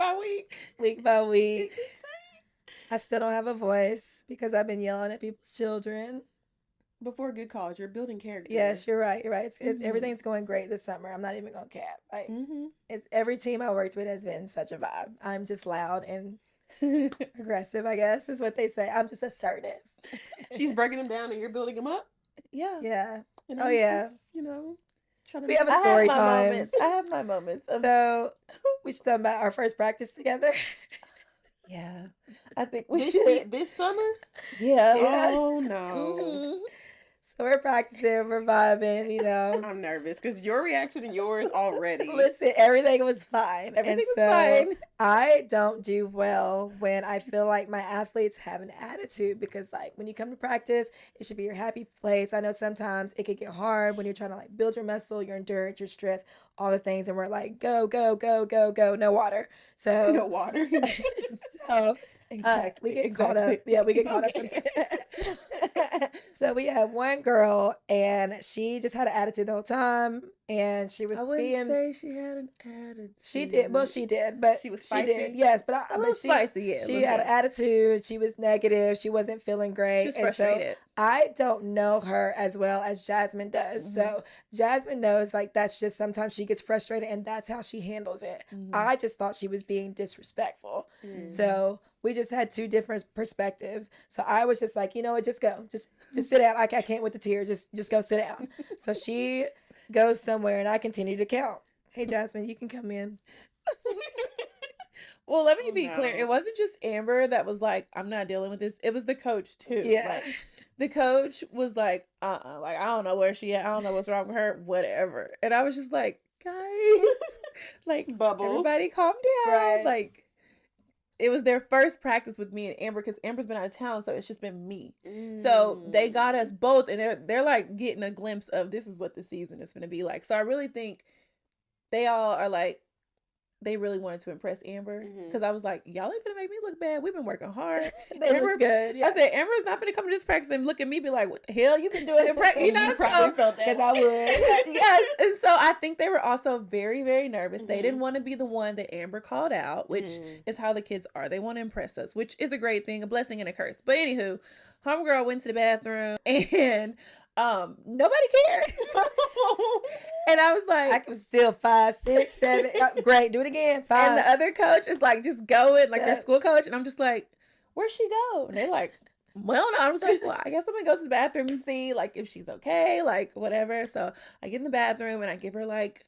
by week. Week by week. It's insane. I still don't have a voice because I've been yelling at people's children. Before good calls, you're building character. Yes, you're right. You're right. Everything's going great this summer. I'm not even gonna cap. Like, it's every team I worked with has been such a vibe. I'm just loud and aggressive, I guess, is what they say. I'm just assertive. She's breaking them down, and you're building them up. Yeah. Yeah. And Oh yeah. just, trying to. We have a story time. I have my moments. So we should talk about our first practice together. Yeah. I think we should. This summer? Yeah. Oh, no. So we're practicing, we're vibing, I'm nervous because your reaction to yours already. Listen, everything was fine. Everything was fine. I don't do well when I feel like my athletes have an attitude because, like, when you come to practice, it should be your happy place. I know sometimes it could get hard when you're trying to, like, build your muscle, your endurance, your strength, all the things. And we're like, go, go, go, go, go, no water. So, No water. So, Exactly. we get caught up. Yeah, we get caught up sometimes. So we had one girl, and she just had an attitude the whole time, and she was I wouldn't say she had an attitude. She did. Well, she did, but she was spicy. She did, yes, but spicy. Yeah, she had an attitude. She was negative. She wasn't feeling great. She was frustrated. So I don't know her as well as Jasmine does. So Jasmine knows, like, that's just sometimes she gets frustrated, and that's how she handles it. I just thought she was being disrespectful. So we just had two different perspectives. So I was just like, you know what, just go. Just sit down. I can't with the tears. Just go sit down. So she goes somewhere, and I continue to count. Hey, Jasmine, you can come in. Well, let me be clear. It wasn't just Amber that was like, I'm not dealing with this. It was the coach, too. Yeah. Like, the coach was like, like, I don't know where she at. I don't know what's wrong with her. Whatever. And I was just like, guys, like, Bubbles. Everybody calm down. Right. Like, it was their first practice with me and Amber because Amber's been out of town, so it's just been me. So they got us both, and they're like getting a glimpse of this is what the season is going to be like. So I really think they all are like, they really wanted to impress Amber because I was like, y'all ain't gonna make me look bad. We've been working hard. Amber was good. Yeah. I said, Amber's not gonna come to this practice and look at me be like, what the hell you been doing in practice? You know, probably felt that. Because I would. Yes. And so I think they were also very, very nervous. They didn't want to be the one that Amber called out, which is how the kids are. They want to impress us, which is a great thing, a blessing and a curse. But anywho, homegirl went to the bathroom and nobody cared. And I was like, I was still 5, 6, 7. Great, do it again. 5. And the other coach is like, just going, like their school coach. And I'm just like, where'd she go? And they're like, well, no. I was like, well, I guess I'm gonna go to the bathroom and see, like, if she's okay, like, whatever. So I get in the bathroom and I give her like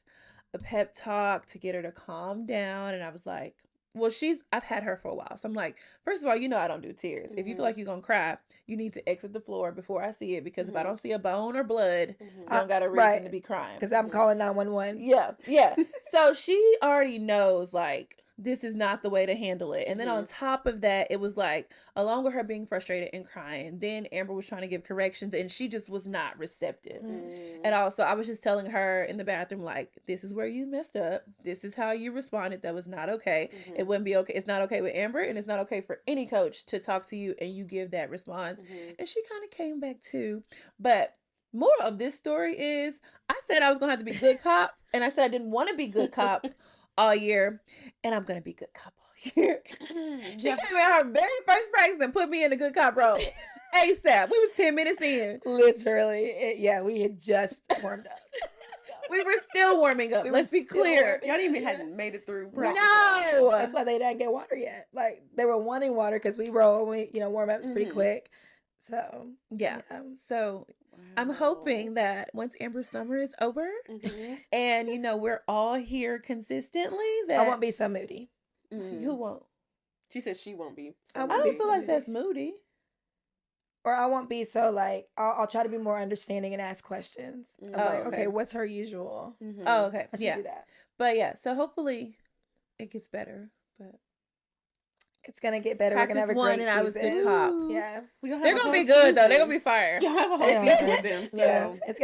a pep talk to get her to calm down. And I was like, well, I've had her for a while. So I'm like, first of all, I don't do tears. If you feel like you're going to cry, you need to exit the floor before I see it. Because if I don't see a bone or blood, I don't got a reason to be crying. Because I'm calling 911. Yeah, yeah. So she already knows, like, this is not the way to handle it. And then on top of that, it was like, along with her being frustrated and crying, then Amber was trying to give corrections and she just was not receptive. And also, I was just telling her in the bathroom, like, this is where you messed up. This is how you responded. That was not okay. It wouldn't be okay. It's not okay with Amber, and it's not okay for any coach to talk to you and you give that response. And she kind of came back too. But more of this story is, I said I was going to have to be good cop, and I said I didn't want to be good cop all year, and I'm going to be good cop all year. She came in her very first practice and put me in the good cop role. ASAP. We was 10 minutes in. Literally. We had just warmed up. We were still warming up. Let's be clear. Y'all even hadn't made it through practice. No. That's why they didn't get water yet. Like, they were wanting water because we warm ups pretty quick. So, yeah. So, I'm hoping that once Amber's summer is over and, we're all here consistently, that I won't be so moody. You won't. She said she won't be. I I won't don't be feel so like moody. that's moody. Or I won't be so, like, I'll try to be more understanding and ask questions. I'm like, okay, what's her usual? Oh, okay. I should do that. But yeah, so hopefully it gets better. But it's gonna get better. Practice We're gonna have a one, great and I was season. good cop. Yeah, they're gonna be good though. They're gonna be fire. Y'all have a whole season with them. So yeah, it's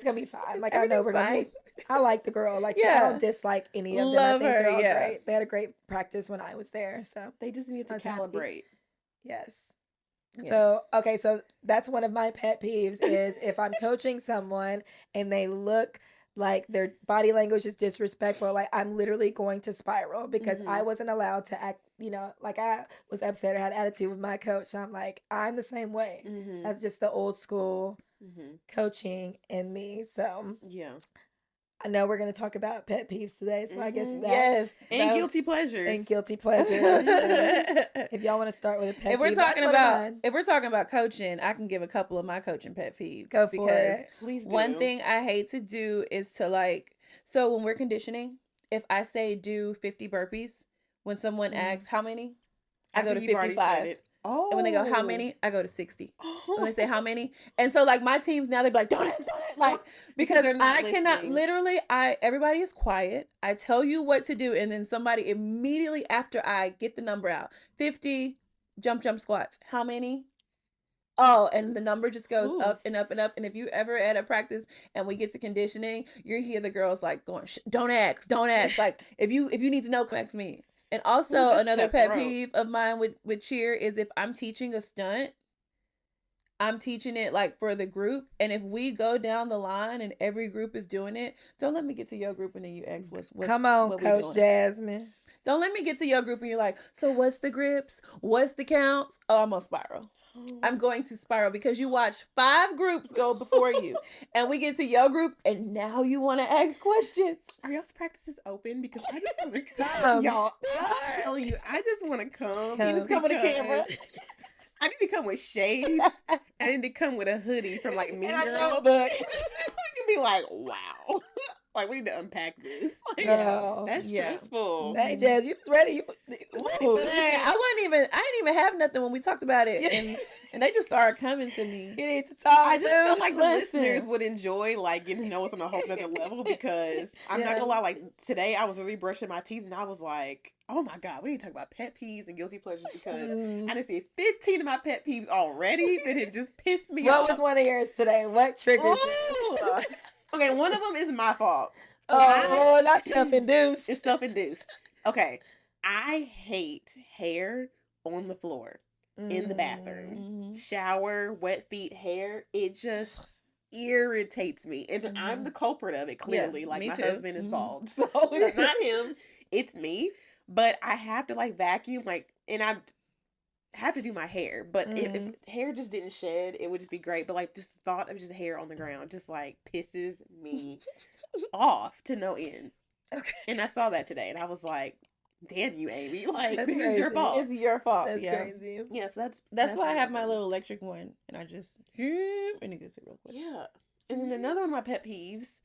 gonna be fine. Like, I know we're gonna. I like the girl. Like, I don't dislike any of them. Love I think they're all her. great. They had a great practice when I was there. So they just need to calibrate. Yes. So, so that's one of my pet peeves is if I'm coaching someone and they look like their body language is disrespectful, like I'm literally going to spiral because I wasn't allowed to act, like I was upset or had attitude with my coach. So I'm like, I'm the same way. That's just the old school coaching in me. So yeah. I know we're going to talk about pet peeves today, so I guess that's... Yes. And guilty pleasures. And guilty pleasures. If y'all want to start with a pet If we're peeve, talking about coaching, I can give a couple of my coaching pet peeves. Go for it. Please do. One thing I hate to do is to so when we're conditioning, if I say do 50 burpees, when someone asks how many, I go to 55. Oh. And when they go, how many? I go to 60. When they say how many? And so my teams now, they're like, don't ask. Because I cannot everybody is quiet. I tell you what to do. And then somebody immediately after I get the number out, 50 jump squats. How many? Oh, and the number just goes up and up and up. And if you ever at a practice and we get to conditioning, you hear the girls going, don't ask. Like if you need to know, ask me. And also another pet peeve of mine with cheer is if I'm teaching a stunt, I'm teaching it for the group. And if we go down the line and every group is doing it, don't let me get to your group and then you ask what's come on, what Coach Jasmine. Don't let me get to your group and you're like, so what's the grips? What's the counts? Oh, I'm gonna spiral. I'm going to spiral because you watch 5 groups go before you and we get to your group and now you want to ask questions. Are y'all's practices open? Because I just want to come. Y'all, I'm telling you, I just want to come. You just come with a camera. I need to come with shades. I need to come with a hoodie from Mean Girls. But we can be like, wow. We need to unpack this. No. That's stressful. Hey, Jazz, you was ready. I didn't even have nothing when we talked about it. And they just started coming to me. You need to talk. I just feel like the listeners would enjoy getting to know us on a whole nother level because I'm not gonna lie, today I was really brushing my teeth and I was like, oh my God, we need to talk about pet peeves and guilty pleasures because I done see 15 of my pet peeves already that it just pissed me off. What was one of yours today? What triggered this? Okay, one of them is my fault. Oh, not self-induced. It's self-induced. Okay, I hate hair on the floor in the bathroom. Shower, wet feet, hair. It just irritates me. And I'm the culprit of it, clearly. Yeah, my too. husband is bald. So it's not him. It's me. But I have to vacuum, and I have to do my hair. But if hair just didn't shed, it would just be great. But just the thought of just hair on the ground just pisses me off to no end. Okay. And I saw that today and I was like, damn you, Aimee. This is your fault. It's your fault. That's crazy. Yeah, so that's why I have my little electric one and I just and it gets it real quick. Yeah. And then another one of my pet peeves,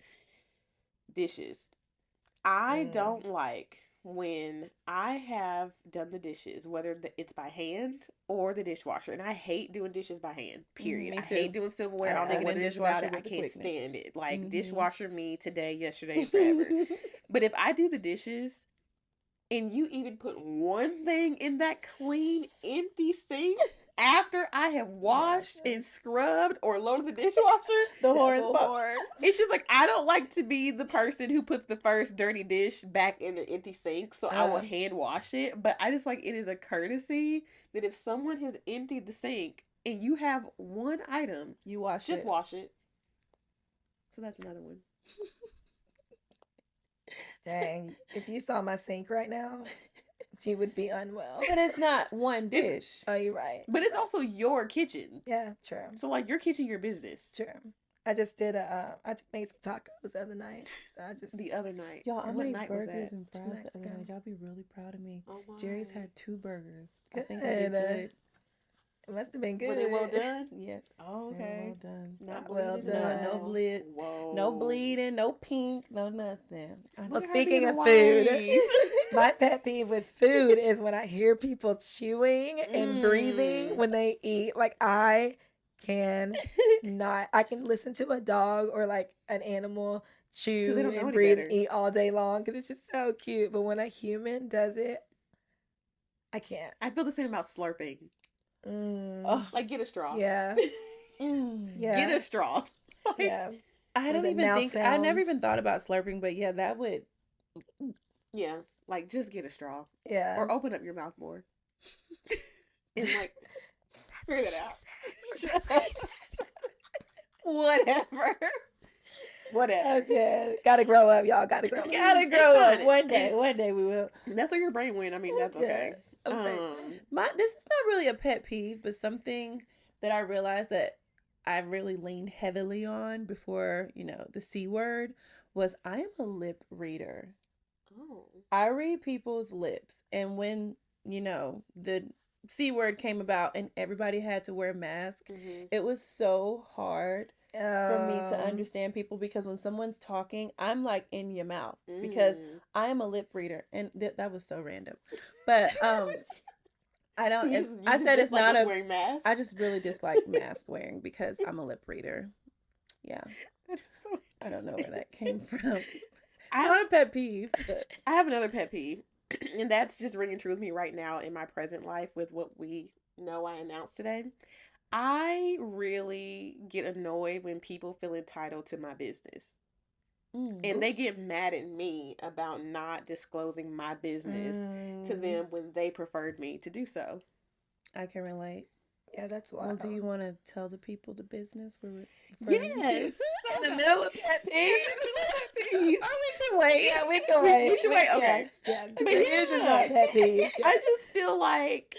dishes. I don't like when I have done the dishes, whether it's by hand or the dishwasher. And I hate doing dishes by hand, period. I hate doing silverware. I don't know what it is about it. I can't stand it. Dishwasher me today, yesterday, and forever. But if I do the dishes and you even put one thing in that clean, empty sink after I have washed and scrubbed or loaded the dishwasher, the horns. It's just I don't like to be the person who puts the first dirty dish back in the empty sink, so I will hand wash it. But I just it is a courtesy that if someone has emptied the sink and you have one item, you wash it. Wash it. So that's another one. Dang, if you saw my sink right now, you would be unwell. But it's not one dish. You're right. But it's also your kitchen. Yeah, true. So your kitchen, your business. True. I just did I made some tacos the other night. So the other night. Y'all, I made night burgers and fries the other night. Y'all be really proud of me. Oh, wow. Jerry's had 2 burgers. Good. I think I did good. It must have been good. Were they well done? Yes. Oh, okay. Well done. Not well done. No bleed. Whoa. No bleeding. No pink. No nothing. Well, speaking of food, my pet peeve with food is when I hear people chewing and breathing when they eat. I can not. I can listen to a dog or an animal chew and breathe and eat all day long because it's just so cute. But when a human does it, I can't. I feel the same about slurping. Get a straw. Yeah. Yeah. Get a straw. Yeah. I never even thought about slurping, but yeah, that would. Yeah. Just get a straw. Yeah. Or open up your mouth more. And figure that out. Whatever. Whatever. Okay. Gotta grow up, y'all. Gotta grow up. Gotta grow up. One day we will. That's where your brain went. I mean, that's okay. This is not really a pet peeve, but something that I realized that I really leaned heavily on before, the C word was I am a lip reader. Oh. I read people's lips. And when, the C word came about and everybody had to wear a mask, it was so hard for me to understand people, because when someone's talking, I'm like in your mouth because I am a lip reader. And that was so random. But I don't. So I said it's not a. wearing masks? I just really dislike mask wearing because I'm a lip reader. Yeah, that is so I don't know where that came from. I Not a pet peeve. But I have another pet peeve, and that's just ringing true with me right now in my present life with what we know I announced today. I really get annoyed when people feel entitled to my business. And they get mad at me about not disclosing my business to them when they preferred me to do so. I can relate. Yeah, that's why. Well, do you want to tell the people the business? Yes. In the middle of pet peeve. Oh, we can wait. Yeah, we can wait. We should wait. Okay. Yeah. But Yours is not pet peeves. Yeah. I just feel like,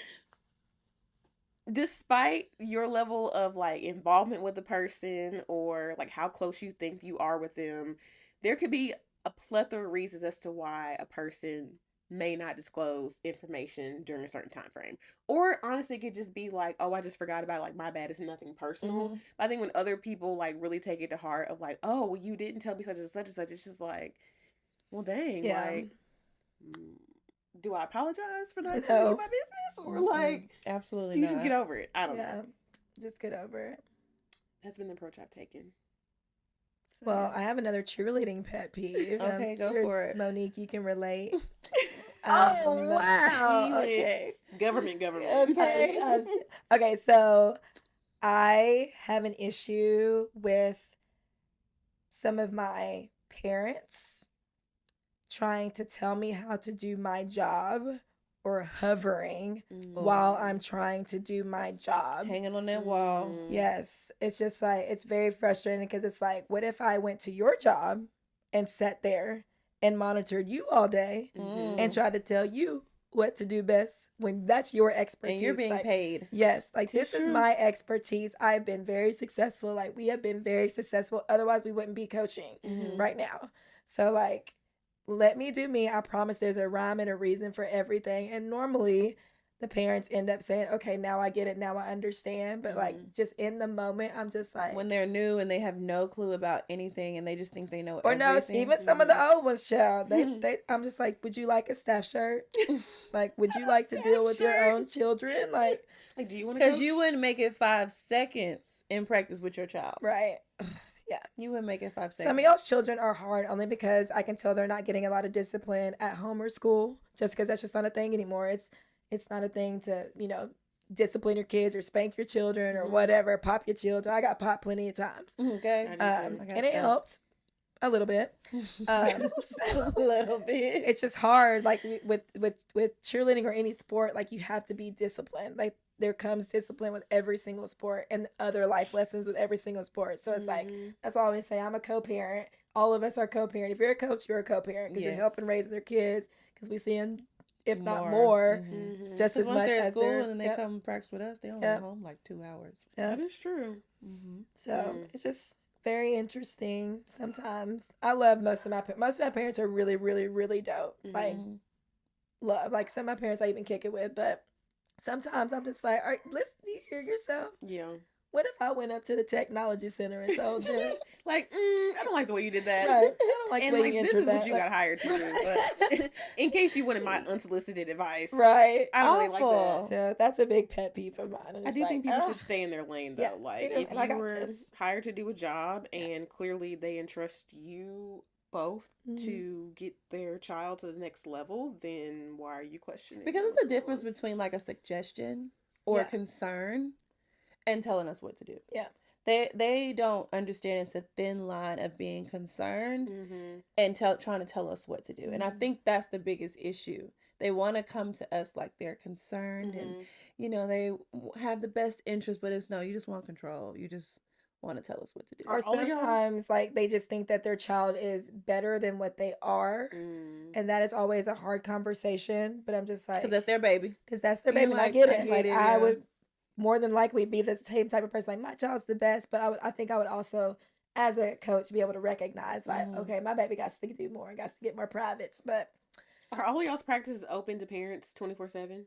despite your level of like involvement with the person or like how close you think you are with them, there could be a plethora of reasons as to why a person may not disclose information during a certain time frame. Or honestly, it could just be like, oh, I just forgot about it. Like, my bad, it's nothing personal. But I think when other people like really take it to heart of like, oh, well, you didn't tell me such and such and such, it's just like, well, dang, like, do I apologize for not telling you my business? Or like, absolutely you not. just get over it. I don't know. Just get over it. That's been the approach I've taken. So, well, I have another cheerleading pet peeve. Okay, go for it. Monique, you can relate. Oh, wow. Okay. Government. Okay. Okay, so I have an issue with some of my parents trying to tell me how to do my job or hovering while I'm trying to do my job. Hanging on that wall. Yes. It's just like, it's very frustrating because it's like, what if I went to your job and sat there and monitored you all day and tried to tell you what to do best when that's your expertise? And you're being paid. Yes. Like, this is my expertise. I've been very successful. Like, we have been very successful. Otherwise, we wouldn't be coaching right now. So, like, let me do me. I promise there's a rhyme and a reason for everything. And normally the parents end up saying, okay, now I get it. Now I understand. But like, just in the moment, I'm just like, when they're new and they have no clue about anything and they just think they know or everything. no, even some of the old ones, child. They I'm just like, would you like a staff shirt? Like, would you like to deal with your own children? Like, do you want to? Because you wouldn't make it 5 seconds in practice with your child. Right. Yeah. You wouldn't make it 5 seconds. Some of y'all's children are hard only because I can tell they're not getting a lot of discipline at home or school, just because that's just not a thing anymore. It's not a thing to, discipline your kids or spank your children or whatever, pop your children. I got popped plenty of times. Okay. And it helped a little bit. A little bit. It's just hard. Like with cheerleading or any sport, like you have to be disciplined. Like there comes discipline with every single sport and other life lessons with every single sport. So it's like, that's all I always say. I'm a co-parent. All of us are co-parent. If you're a coach, you're a co-parent because you're helping raise their kids, because we see them, if not more, just as much they're at as school they're, and then they come practice with us, they only home like 2 hours. That is true. So it's just very interesting sometimes. I love most of my parents are really, really, really dope. Like, love. Like, some of my parents I even kick it with, but sometimes I'm just like, all right, listen, do you hear yourself? Yeah. What if I went up to the technology center and told them, like, I don't like the way you did that. Right. I don't like and the way like, you this is entered what you got hired to do. But in case you wanted my unsolicited advice, right? I don't really like that. So that's a big pet peeve of mine. I do think people should stay in their lane, though. Yeah, like, if you were hired to do a job and clearly they entrust you both to get their child to the next level, then why are you questioning? Because there's a difference between like a suggestion or a concern and telling us what to do. Yeah. They don't understand it's a thin line of being concerned and trying to tell us what to do. And I think that's the biggest issue. They want to come to us like they're concerned and, they have the best interest, but it's no, you just want control. You just want to tell us what to do. Or sometimes, like, they just think that their child is better than what they are. And that is always a hard conversation. But I'm just like... Because that's their baby. Because that's their baby. And I get it. Like, I would more than likely be the same type of person. Like, my child's the best. But I think I would also, as a coach, be able to recognize, like, okay, my baby got to do more. Got to get more privates. But... Are all of y'all's practices open to parents 24/7?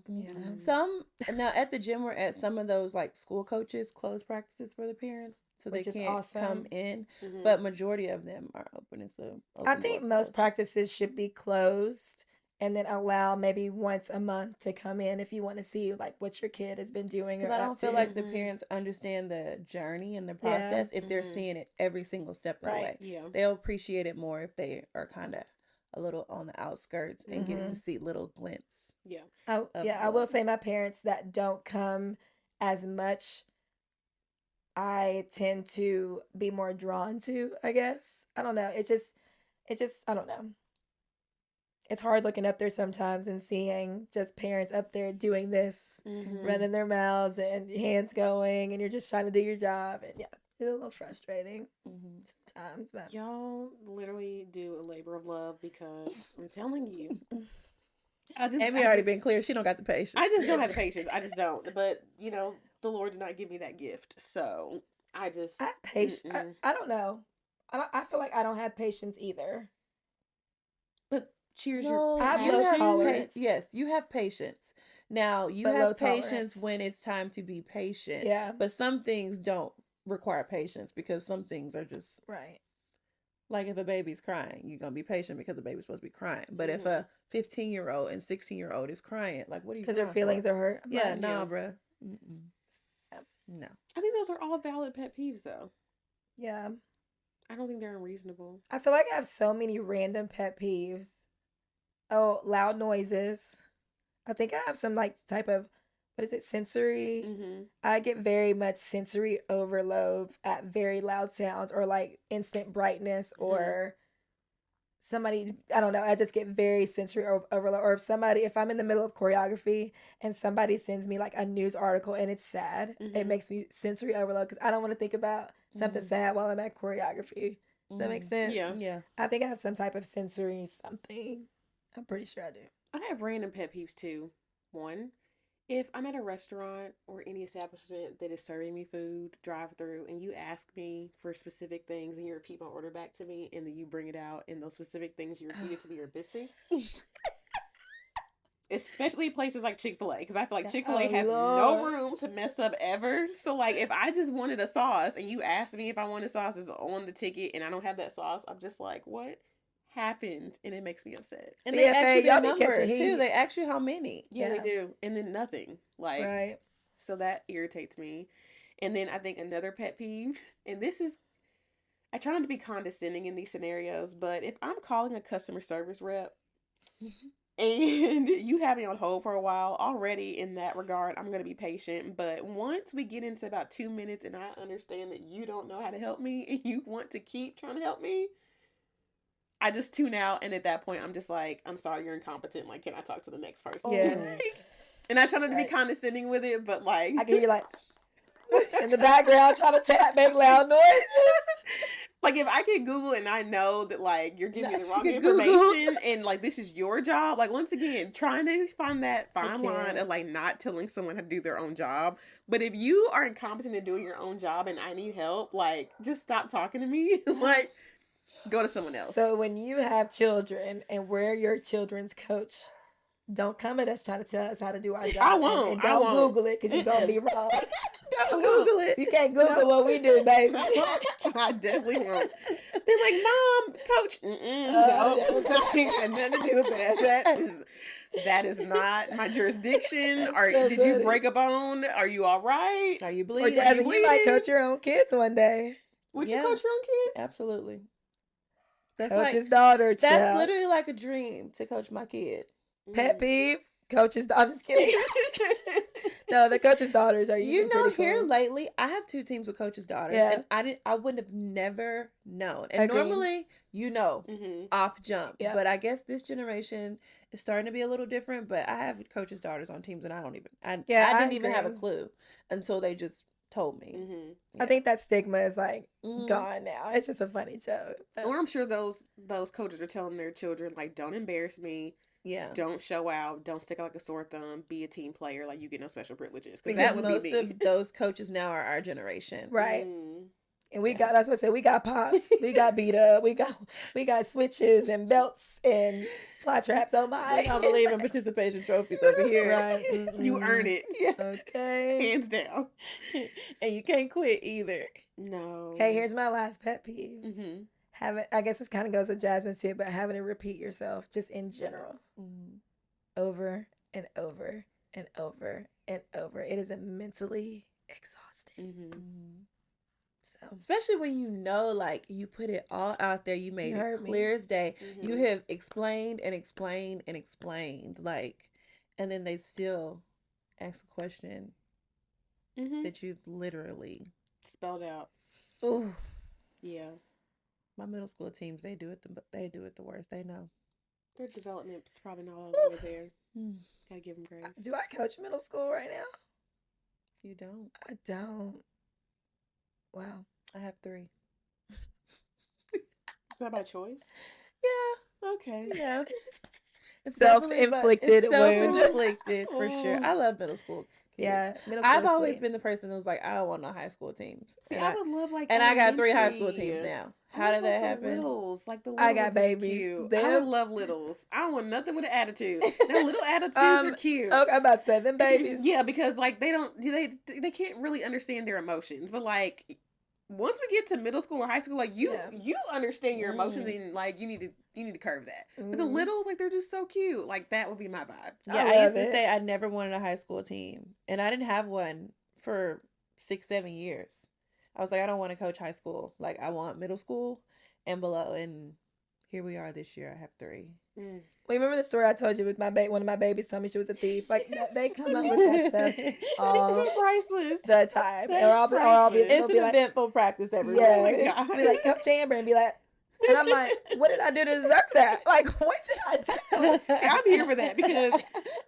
Yeah. Some now at the gym we're at, some of those like school coaches close practices for the parents so they can't come in, but majority of them are open. It's I think most practices should be closed and then allow maybe once a month to come in if you want to see like what your kid has been doing. Because I don't feel like the parents understand the journey and the process if they're seeing it every single step of the way. Yeah, they'll appreciate it more if they are kind of a little on the outskirts and get to see little glimpse. Yeah. I will say my parents that don't come as much, I tend to be more drawn to, I guess. I don't know. It just, I don't know. It's hard looking up there sometimes and seeing just parents up there doing this, running their mouths and hands going, and you're just trying to do your job. And yeah, it's a little frustrating sometimes. But y'all literally do a labor of love because I'm telling you. Aimee already been clear. She don't got the patience. I just don't have the patience. I just don't. But, you know, the Lord did not give me that gift. So I just... I don't know. I feel like I don't have patience either. But cheers, I have low tolerance. Yes, you have patience. Now, you have patience when it's time to be patient. Yeah. But some things don't require patience because some things are just... Right. Like if a baby's crying, you're going to be patient because the baby's supposed to be crying. But if a 15-year-old and 16-year-old is crying, like what are you because their feelings are hurt. Yeah, nah, bruh. No. I think those are all valid pet peeves, though. Yeah. I don't think they're unreasonable. I feel like I have so many random pet peeves. Oh, loud noises. I think I have some like type of, what is it, sensory? I get very much sensory overload at very loud sounds or like instant brightness or somebody, I don't know, I just get very sensory overload. Or if I'm in the middle of choreography and somebody sends me like a news article and it's sad, it makes me sensory overload because I don't want to think about something sad while I'm at choreography. Does that make sense? Yeah. I think I have some type of sensory something. I'm pretty sure I do. I have random pet peeves too. One, if I'm at a restaurant or any establishment that is serving me food, drive through, and you ask me for specific things and you repeat my order back to me and then you bring it out and those specific things you repeated to me are missing. Especially places like Chick-fil-A, because I feel like Chick-fil-A has no room to mess up ever. So like if I just wanted a sauce and you asked me if I wanted sauces on the ticket and I don't have that sauce, I'm just like, what happened? And it makes me upset. And they ask you their number too. They ask you how many. Yeah, they do. And then nothing. Like, right. So that irritates me. And then I think another pet peeve, and this is, I try not to be condescending in these scenarios, but if I'm calling a customer service rep and you have me on hold for a while, already in that regard, I'm going to be patient. But once we get into about 2 minutes and I understand that you don't know how to help me and you want to keep trying to help me, I just tune out, and at that point, I'm just like, I'm sorry, you're incompetent. Like, can I talk to the next person? Yeah. And I try not to be condescending with it, but like... I can hear you like, in the background, trying to make loud noises. Like, if I can Google and I know that, like, you're giving me the wrong information, and, like, this is your job, like, once again, trying to find that fine line of, like, not telling someone how to do their own job. But if you are incompetent at doing your own job and I need help, like, just stop talking to me. Like... Go to someone else. So when you have children and we're your children's coach, don't come at us trying to tell us how to do our job. I won't. And don't Google it because you're going to be wrong. Don't Google it. You can't Google what we do, baby. I definitely won't. They're like, Mom, Coach. No, nothing got nothing to do with that. That is not my jurisdiction. Did you break a bone? Are you all right? Are you bleeding? Or Jasmine, you might coach your own kids one day. Would you coach your own kids? Absolutely. That's Coach's daughter, child. That's literally like a dream to coach my kid. Pet peeve, coach's daughter. I'm just kidding. No, the coach's daughters are usually pretty cool. Here lately, I have 2 teams with coach's daughters. Yeah. And I wouldn't have never known. And normally, off jump. Yeah. But I guess this generation is starting to be a little different. But I have coach's daughters on teams and I didn't even have a clue until they just told me. I think that stigma is like Mhm. gone now. It's just a funny joke. Or I'm sure those coaches are telling their children, like, don't embarrass me. Yeah. Don't show out. Don't stick out like a sore thumb. Be a team player. Like, you get no special privileges. Because that would most be me. of those coaches now are our generation. Right. And we got, that's what I said, we got pops, we got beat up, we got switches and belts and fly traps. Oh my. I don't believe in participation trophies over here. Right. You earn it. Yeah. Okay. Hands down. And you can't quit either. No. Okay, here's my last pet peeve. I guess this kind of goes with Jasmine's too, but having to repeat yourself just in general. Over and over and over and over. It is mentally exhausting. So. Especially when you know, like, you put it all out there. You made it clear as day. You have explained and explained and explained. Like, and then they still ask a question that you've literally spelled out. Oh, yeah. My middle school teams, they do it the worst. They know. Their development is probably not all the way there. Gotta give them grace. Do I coach middle school right now? You don't? I don't. Wow. I have 3. Is that by choice? Yeah. Okay. Yeah. Self-inflicted wound. Self-inflicted for sure. I love middle school. Yeah, I've always been the person that was like, I don't want no high school teams. See, I would love like, and I got 3 high school teams now. How did that happen? Littles, like the I got babies. Cute. I would love littles. I don't want nothing with an attitude. Their little attitudes are cute. Okay, I'm about to say them babies. Yeah, because like they can't really understand their emotions, but like once we get to middle school or high school, like you understand your emotions and like you need to curve that. But the littles, like they're just so cute. Like that would be my vibe. Yeah, I used to say I never wanted a high school team, and I didn't have one for 6-7 years. I was like, I don't want to coach high school. Like I want middle school and below, and here we are this year. I have 3. Well, remember the story I told you with one of my babies told me she was a thief. Like they come up with that stuff all priceless the time. It's an eventful practice every week. Yeah, be like, Coach Amber, and be like, and I'm like, what did I do to deserve that? Like, what did I do? See, I'm here for that because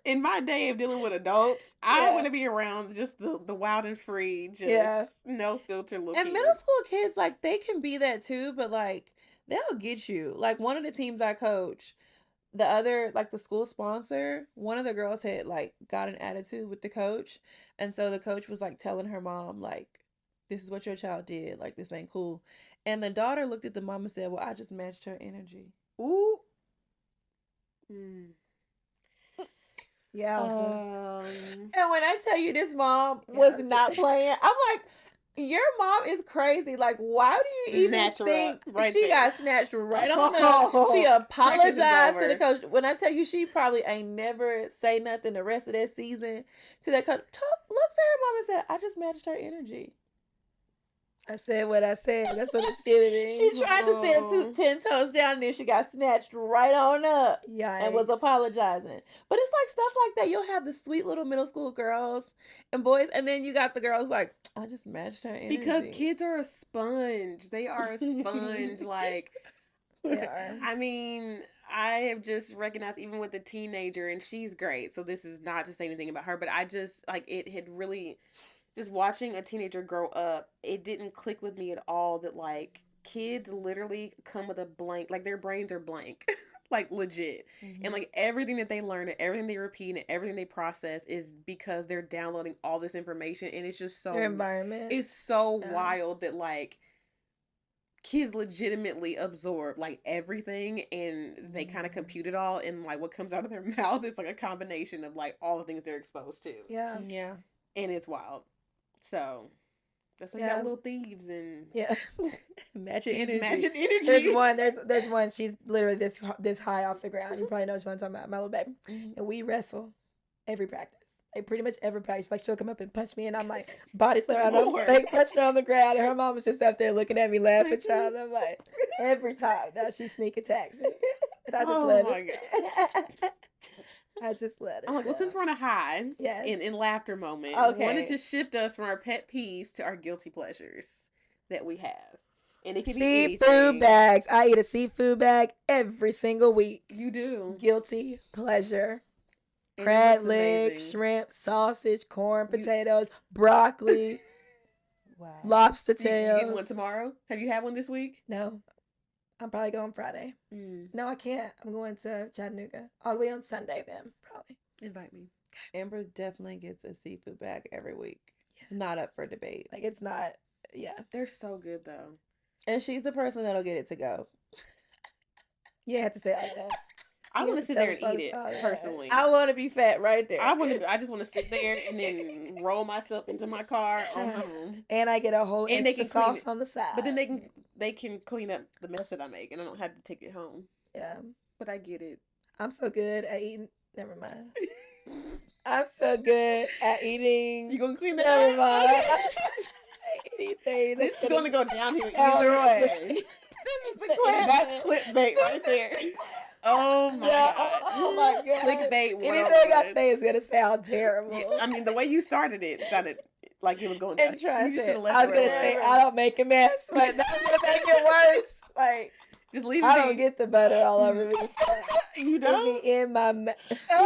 in my day of dealing with adults, I want to be around just the wild and free, just no filter look. And middle school kids, like they can be that too, but like they'll get you. Like one of the teams I coach, the other, like the school sponsor, one of the girls had like got an attitude with the coach. And so the coach was like telling her mom, like, this is what your child did. Like, this ain't cool. And the daughter looked at the mom and said, well, I just matched her energy. Ooh. Yeah. And when I tell you this mom was not playing, I'm like, your mom is crazy. Like, why do you even think she got snatched right on up? She apologized to the coach. When I tell you, she probably ain't never say nothing the rest of that season to that coach. Looked at her mom and said, I just matched her energy. I said what I said. That's what it's getting. She tried to stand 10 toes down, and then she got snatched right on up. And was apologizing. But it's like stuff like that. You'll have the sweet little middle school girls and boys, and then you got the girls like, I just matched her energy. Because kids are a sponge. They are a sponge. Like, I mean, I have just recognized even with the teenager, and she's great. So this is not to say anything about her, but I just, like, it had really... Just watching a teenager grow up, it didn't click with me at all that, like, kids literally come with a blank, like, their brains are blank, like, legit. And, like, everything that they learn and everything they repeat and everything they process is because they're downloading all this information, and it's just so... Their environment. It's so wild that, like, kids legitimately absorb, like, everything, and they kind of compute it all, and, like, what comes out of their mouth is, like, a combination of, like, all the things they're exposed to. Yeah. And it's wild. So that's why you got little thieves and matching energy. There's one. She's literally this high off the ground. You probably know what I'm talking about. My little baby, and we wrestle every practice. Like pretty much every practice. Like she'll come up and punch me, and I'm like body slam. I'm like punching her on the ground, and her mom was just up there looking at me, laughing, child. I'm like every time now she sneak attacks me, and I just let her. I just let it. I'm like, well, since we're on a high, in laughter moment, wanted to shift us from our pet peeves to our guilty pleasures that we have. And it can be seafood bags. I eat a seafood bag every single week. You do. Guilty pleasure. Crab legs, shrimp, sausage, corn, potatoes, broccoli. Wow. Lobster You tails. getting one tomorrow? Have you had one this week? No. I'm probably going Friday. No, I can't. I'm going to Chattanooga. All the way on Sunday then, probably. Invite me. Amber definitely gets a seafood bag every week. Yes. It's not up for debate. Like, it's not, yeah. They're so good, though. And she's the person that'll get it to go. You have to say all that. I want to sit there and eat it, personally. I want to be fat right there. I just want to sit there and then roll myself into my car on my own. And I get a whole and extra sauce on the side. But then they can clean up the mess that I make, and I don't have to take it home. Yeah. But I get it. I'm so good at eating. Never mind. I'm so good at eating. You gonna clean that Never up? mind. Anything. This is gonna go downhill either way. This is the clip. That's clickbait right there. Oh my god. Oh my god. Clickbait. Anything I say is gonna sound terrible. I mean, the way you started it sounded like it was going down. I was gonna say I don't make a mess, but that's gonna make it worse. Like, just leave it. I don't get the butter all over me. You don't? Put me in my mouth.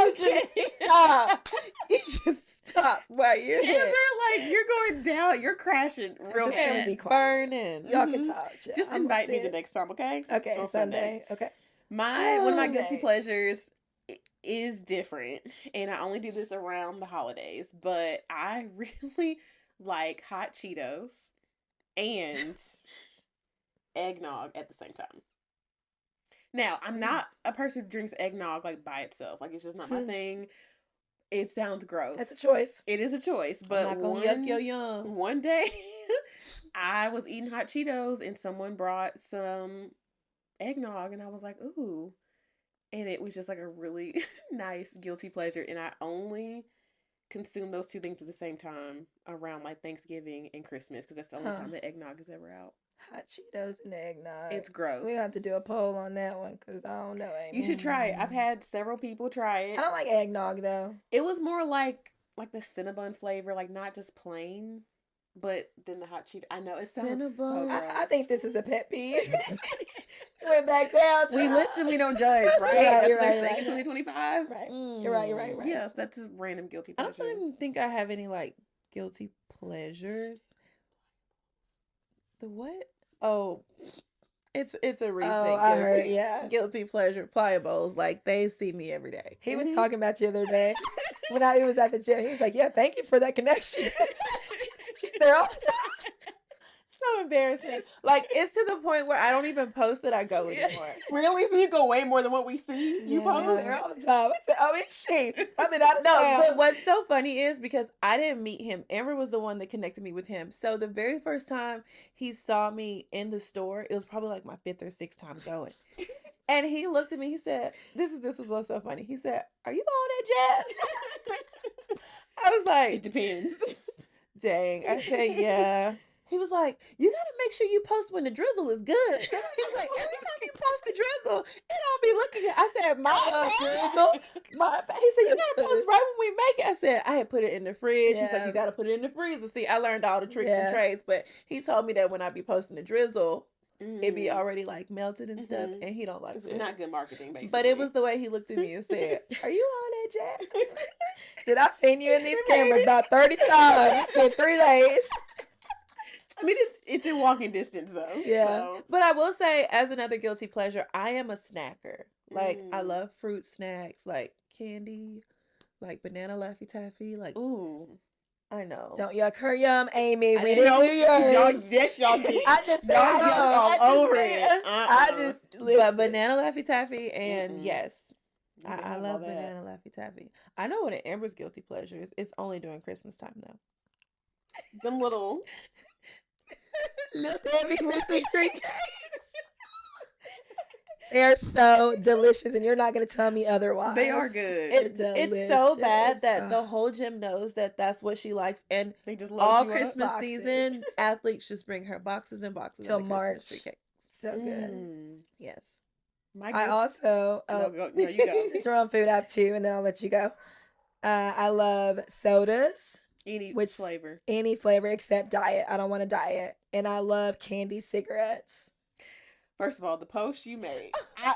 Okay. Stop. You just stop while you're here. Like, you're going down. You're crashing real fast. Be quiet. Burning. Y'all can talk. Just invite me the next time, okay? Okay, On Sunday. Okay. One of my guilty pleasures is different, and I only do this around the holidays, but I really like hot Cheetos and eggnog at the same time. Now, I'm not a person who drinks eggnog like by itself. Like, it's just not my thing. It sounds gross. That's a choice. It is a choice, but I'm not gonna yuck your yum. One day I was eating hot Cheetos and someone brought some eggnog and I was like, ooh. And it was just like a really nice guilty pleasure. And I only consume those two things at the same time around like Thanksgiving and Christmas because that's the only time the eggnog is ever out. Hot Cheetos and eggnog. It's gross. We have to do a poll on that one because I don't know. Aimee. You should try it. I've had several people try it. I don't like eggnog though. It was more like the Cinnabon flavor, like not just plain. But then the hot Cheeto, I know it sounds so gross. I think this is a pet peeve. Went back down. We listen, we don't judge, right? That's what they're saying in 2025. Right. You're right. Yes, that's a random guilty pleasure. I don't even think I have any like guilty pleasures. The what? Oh, it's a recent. Oh, I heard. Yeah. Guilty pleasure. Pliables. Like they see me every day. He was talking about you the other day when he was at the gym. He was like, "Yeah, thank you for that connection." She's there all the time. So embarrassing. Like it's to the point where I don't even post that I go anymore. Really? So you go way more than what we see? You post there all the time. I said, "Oh, is she? I've been out of town." But what's so funny is because I didn't meet him. Amber was the one that connected me with him. So the very first time he saw me in the store, it was probably like my 5th or 6th time going. And he looked at me. He said, "This is what's so funny." He said, "Are you on that, Jazz?" I was like, "It depends." Dang. I said, "Yeah." He was like, "You gotta make sure you post when the drizzle is good." He was like, "Every time you post the drizzle, it don't be looking good." I said, "My drizzle." He said, "You gotta post right when we make it." I said, "I had put it in the fridge." He's like, "You gotta put it in the freezer." See, I learned all the tricks and trades, but he told me that when I be posting the drizzle, it be already like melted and stuff, and he don't like it. It's not good marketing, basically. But it was the way he looked at me and said, "Are you on that, Jack?" Said, "I've seen you in these cameras about 30 times. It's been 3 days." I mean, it's in walking distance, though. Yeah. So. But I will say, as another guilty pleasure, I am a snacker. Like, I love fruit snacks, like candy, like banana Laffy Taffy. Like, ooh. I know. Don't yuck her yum, Aimee. We didn't do yours. Yes, y'all did. I just said all over it. I just listen. But banana Laffy Taffy, and yes, I love banana Laffy Taffy. I know what an Amber's guilty pleasure is. It's only during Christmas time, though. Them little heavy Christmas tree cakes. They're so delicious, and you're not going to tell me otherwise. They are good. It's so bad that the whole gym knows that that's what she likes, and they just all Christmas season, athletes just bring her boxes and boxes till of March. Tree cakes. So good. Yes. I also no, you go. Since we're on food, I have 2, and then I'll let you go. I love sodas. Any flavor except diet. I don't want to diet. And I love candy cigarettes. First of all, the post you made, I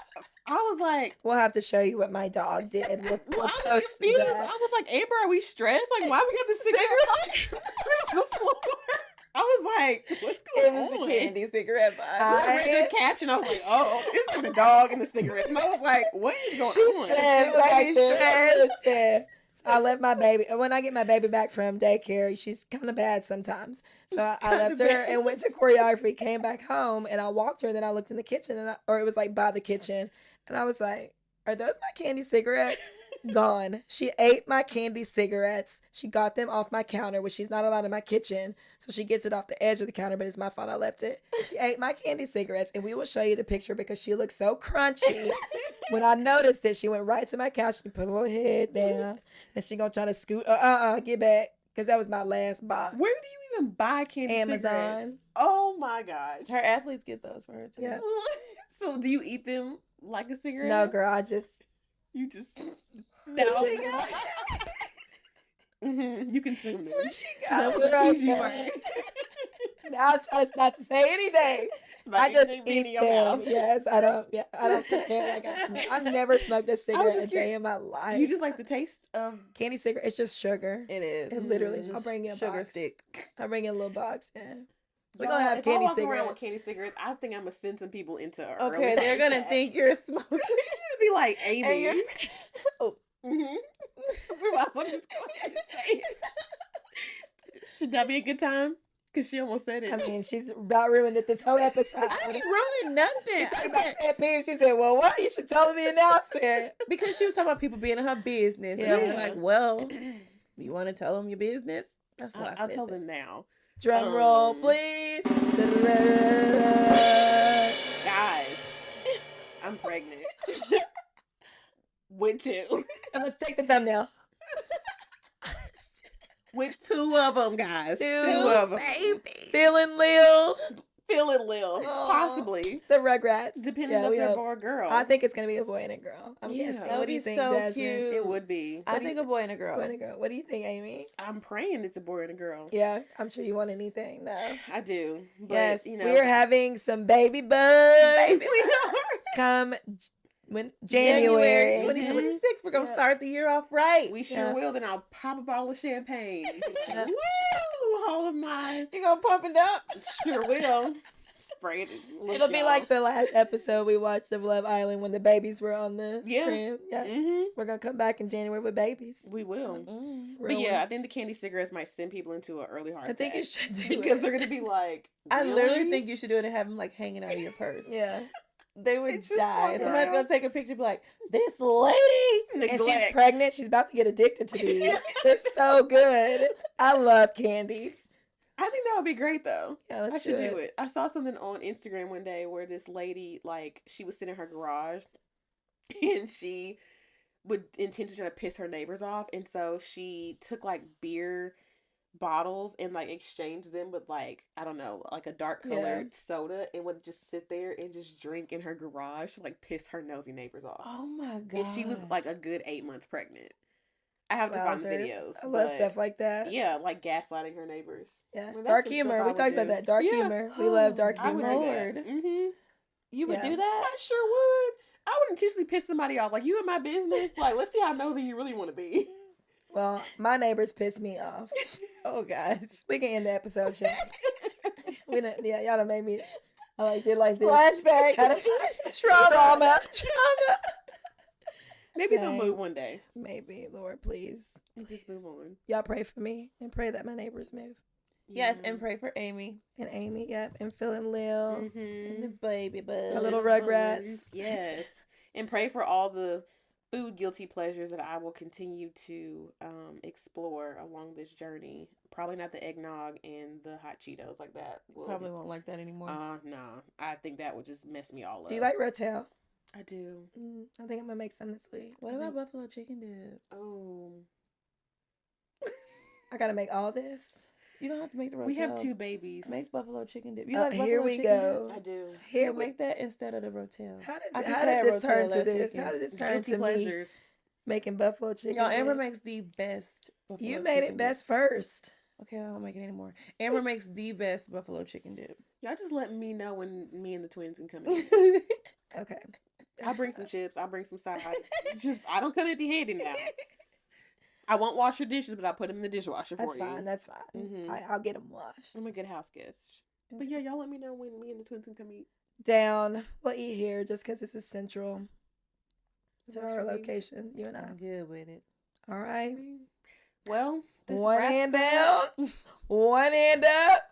was like, we'll have to show you what my dog did. I was confused. I was like, Amber, are we stressed? Like, why we got the cigarettes on the floor? I was like, what's It going was on? the candy cigarette vibe. I read your caption. I was like, oh, it's like the dog and the cigarette. And I was like, what is going on? Stressed, Baby stressed. Listen, so I left my baby. When I get my baby back from daycare, she's kind of bad sometimes. So I left her and went to choreography, came back home, and I walked her. And then I looked in the kitchen, or it was like by the kitchen. And I was like, are those my candy cigarettes? Gone. She ate my candy cigarettes. She got them off my counter, which she's not allowed in my kitchen. So she gets it off the edge of the counter, but it's my fault I left it. She ate my candy cigarettes, and we will show you the picture because she looked so crunchy. When I noticed it, she went right to my couch. She put a little head down, and she gonna try to scoot. Get back, because that was my last box. Where do you even buy candy cigarettes? Amazon. Oh my gosh. Her athletes get those for her too. Yeah. So do you eat them like a cigarette? No, girl, I just. You just no. You consume them. She That got was right easy there. work. Now I try not to say anything. I just eat them. Yes, I don't pretend like I smoke. I've never smoked a cigarette a day in my life. You just like the taste of candy cigarette? It's just sugar. It is. It literally. It's I'll bring you a sugar box. stick. I'll bring you a little box. Yeah. We're Y'all, gonna have if candy I walk cigarettes. around with candy cigarettes, I think I'm gonna send some people into an Okay, early they're gonna attack. think you're smoking. You'd be like And Aimee. you're- Oh. We might as well just go ahead and say it. Should that be a good time? Because she almost said it. I mean, she's about ruined it this whole episode. I didn't ruin nothing. Talking about pet peeves, she said, "Well, what? You should tell her the announcement." Because she was talking about people being in her business. And I was like, well, you want to tell them your business? That's why I'll tell them now. Drum roll, please. Guys, I'm pregnant. With two. And let's take the thumbnail. With two of them, guys. Two of them. Baby. Feeling Lil. Feeling Lil. Aw. Possibly. The Rugrats. Depending if they're boy or girl. I think it's going to be a boy and a girl. I'm Yeah. guessing. That would What do you be think, so Jasmine? cute. It would be. I think a boy and a girl. Boy and a girl. What do you think, Aimee? I'm praying it's a boy and a girl. Yeah, I'm sure you want anything, though. I do. But, Yes, you know. we are having some baby bugs. Baby, we are. Come January. 2026. We're going to Yeah. start the year off right. We sure Yeah. will. Then I'll pop a bottle of champagne. Yeah. Woo! All of my. You're going to pump it up? Sure will. Spray it. Look, It'll be y'all. like the last episode we watched of Love Island when the babies were on the Yeah. screen. Yeah. Mm-hmm. We're going to come back in January with babies. We will. Mm. But Real yeah, I ones. think the candy cigarettes might send people into an early heart I think you attack. should do Because it. they're going to be like, I literally "Really?" think you should do it and have them like hanging out of your purse. Yeah. They would It's just die. so Somebody's bad. going to take a picture and be like, this lady. And she's Neglect. pregnant. She's about to get addicted to these. They're so good. I love candy. I think that would be great though. Yeah, let's I should do it. I saw something on Instagram one day where this lady, like, she was sitting in her garage and she would intend to try to piss her neighbors off. And so she took like beer bottles and like exchanged them with like, I don't know, like a dark colored soda and would just sit there and just drink in her garage to like piss her nosy neighbors off. Oh my God. And she was like a good 8 months pregnant. I have to find the Wowzers. videos. I love but stuff like that. yeah, like gaslighting her neighbors. Yeah. Well, that's Dark the humor. stuff I We would talked about do. that. Dark Yeah. humor. We love dark I would humor. do Lord. that. Mm-hmm. You would Yeah. do that? I sure would. I would intentionally piss somebody off. Like, you in my business? Like, let's see how nosy you really want to be. Well, my neighbors piss me off. Oh gosh. We can end the episode, Shay. We done, yeah, y'all done made me. I like did like this. Flashback. Had a trauma. Maybe they'll Dang. move one day. Maybe, Lord, please. Just move on. Y'all pray for me and pray that my neighbors move. Yes, and pray for Aimee And Aimee, yep, and Phil and Lil. and Mm-hmm. the baby bud. The little Rugrats. Yes. And pray for all the food guilty pleasures that I will continue to explore along this journey. Probably not the eggnog and the hot Cheetos like that. Probably won't like that anymore. No. I think that would just mess me all up. Do you like Rotel? I do. I think I'm gonna make some this week. What about buffalo chicken dip? Oh. I gotta make all this. You don't have to make the rotel. We have 2 babies. Make buffalo chicken dip. You like buffalo Here we chicken go. dip? I do. Here You we. make that instead of the rotel. How I did just how had did this Rotel turn to last this? weekend. How did this turn Guilty to me pleasures. making buffalo chicken? Y'all, Amber dip? makes the best buffalo You made chicken it dip. best first. Okay, I won't make it anymore. Amber makes the best buffalo chicken dip. Y'all just let me know when me and the twins can come in. Okay. I'll bring some chips. I'll bring some sides. Just, I don't come empty handed now. I won't wash your dishes, but I'll put them in the dishwasher That's for you. fine. That's fine. Mm-hmm. I'll get them washed. I'm a good house guest. But yeah, y'all let me know when me and the twins can come eat. Down. We'll eat here just because this is central to our What you mean? location. You and I. I'm good with it. All right. Well, this One wraps hand up. down, one hand up.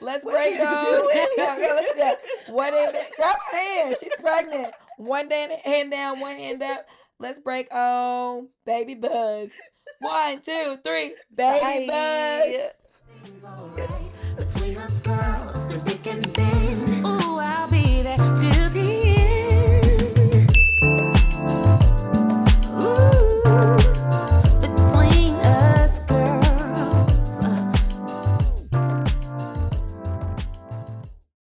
Let's What break are you on. One hand down. Grab her hand. She's pregnant. One hand down, one hand up. Let's break on baby bugs. 1, 2, 3. Baby Bye. bugs. Between us girls, they're big and big.